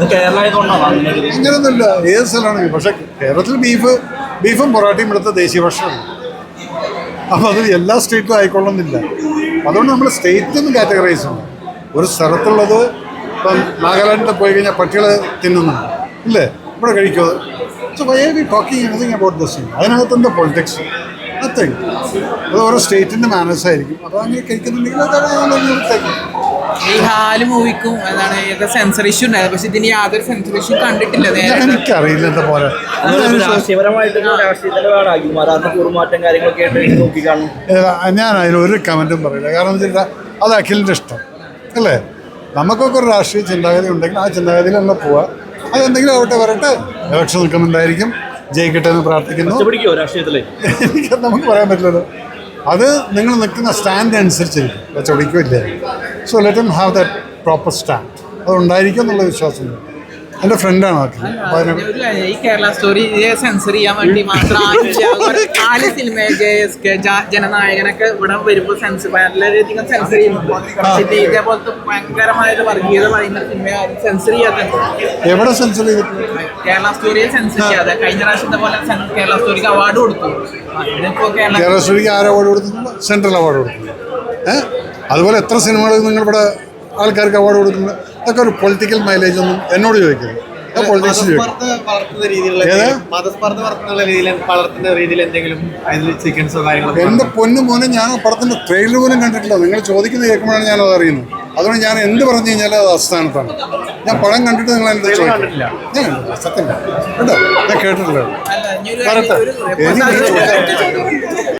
അങ്ങനെയൊന്നുമില്ല, ഏത് സ്ഥലമാണെങ്കിൽ. പക്ഷെ കേരളത്തിൽ ബീഫും പൊറാട്ടയും ഇവിടുത്തെ ദേശീയ ഭക്ഷണമാണ്. അപ്പോൾ അത് എല്ലാ സ്റ്റേറ്റിലും ആയിക്കൊള്ളുന്നില്ല. അതുകൊണ്ട് നമ്മൾ സ്റ്റേറ്റൊന്നും കാറ്റഗറൈസ് ചെയ്യണം. ഒരു സ്ഥലത്തുള്ളത് ഇപ്പം നാഗാലാൻഡിൽ പോയി കഴിഞ്ഞാൽ പട്ടികൾ തിന്നുന്നുണ്ട് ഇല്ലേ, ഇവിടെ കഴിക്കുമോ? So why are we talking anything about this thing? അതിനകത്ത് എന്താ പൊളിറ്റിക്സ്? നത്തിങ്. അത് ഓരോ സ്റ്റേറ്റിൻ്റെ മാനേഴ്സ് ആയിരിക്കും. അപ്പോൾ അങ്ങനെ കഴിക്കുന്നുണ്ടെങ്കിൽ അതാണ്. ഈ ഹാല് മൂവിക്കും എന്താണ് സെൻസർ ഇഷ്യൂ ഉണ്ടായത്, പക്ഷെ ഇതിന് യാതൊരു സെൻസർ ഇഷ്യൂ കണ്ടിട്ടില്ല. എനിക്കറിയില്ല എന്താ പോലെ. ഞാൻ അതിലൊരു കമൻറ്റും പറയില്ല. കാരണം വെച്ചാൽ അത് അഖിലിൻ്റെ ഇഷ്ടം അല്ലേ. നമുക്കൊക്കെ ഒരു രാഷ്ട്രീയ ചിന്താഗതി ഉണ്ടെങ്കിൽ ആ ചിന്താഗതിയിലല്ല പോവുക. അതെന്തെങ്കിലും ആവട്ടെ, വരട്ടെ. ഇലക്ഷൻ നിൽക്കുന്നുണ്ടായിരിക്കും, ജയിക്കട്ടെ എന്ന് പ്രാർത്ഥിക്കുന്നു. എനിക്ക് നമുക്ക് പറയാൻ പറ്റില്ലല്ലോ. അത് നിങ്ങൾ നിൽക്കുന്ന സ്റ്റാൻഡ് അനുസരിച്ചിരിക്കും, ചൊടിക്കില്ല. So let him have that proper stand. അതുണ്ടായിരിക്കും എന്നുള്ള വിശ്വാസമുണ്ട്. എൻ്റെ ഫ്രണ്ടാണ് അഖിൽ. ഈ കേരള സ്റ്റോറി സെൻസർ ചെയ്യാൻ വേണ്ടി മാത്രം ആല് സിനിമ ജനനായകനൊക്കെ ഇവിടെ വരുമ്പോൾ വളരെയധികം സെൻസർ ചെയ്യുന്നുണ്ട്. ഇതേപോലത്തെ ഭയങ്കരമായ വർഗീയത പറയുന്ന സിനിമ സെൻസർ ചെയ്യാതെ എവിടെ സെൻസർ ചെയ്തിട്ടുണ്ട്? കേരള സ്റ്റോറിയെ സെൻസർ ചെയ്യാതെ കഴിഞ്ഞ പ്രാവശ്യത്തെ പോലെ കേരള സ്റ്റോറിക്ക് അവാർഡ് കൊടുത്തു. കേരള സ്റ്റോറിക്ക് ആര് അവാർഡ് കൊടുത്തിട്ടുണ്ട്? സെൻട്രൽ അവാർഡ് കൊടുത്തിട്ടുണ്ട്. അതുപോലെ എത്ര സിനിമകൾ നിങ്ങളിവിടെ ആൾക്കാർക്ക് അവാർഡ് കൊടുക്കുന്നുണ്ട്? അതൊക്കെ ഒരു പൊളിറ്റിക്കൽ മൈലേജ് ഒന്നും എന്നോട് ചോദിക്കരുത്. പൊളിറ്റിക്സ് എൻ്റെ പൊന്നു മോനെ, ഞാൻ ആ പടത്തിൻ്റെ ട്രെയിലർ പോലും കണ്ടിട്ടില്ല. നിങ്ങൾ ചോദിക്കുന്നത് കേൾക്കുമ്പോഴാണ് ഞാനത് അറിയുന്നത്. അതുകൊണ്ട് ഞാൻ എന്ത് പറഞ്ഞു കഴിഞ്ഞാൽ അത് അസ്ഥാനത്താണ്. ഞാൻ പടം കണ്ടിട്ട് നിങ്ങൾ എൻ്റെ ചോദിക്കില്ല. ഞാൻ സത്യം കേട്ടോ, ഞാൻ കേട്ടിട്ടില്ല. വരട്ടെ.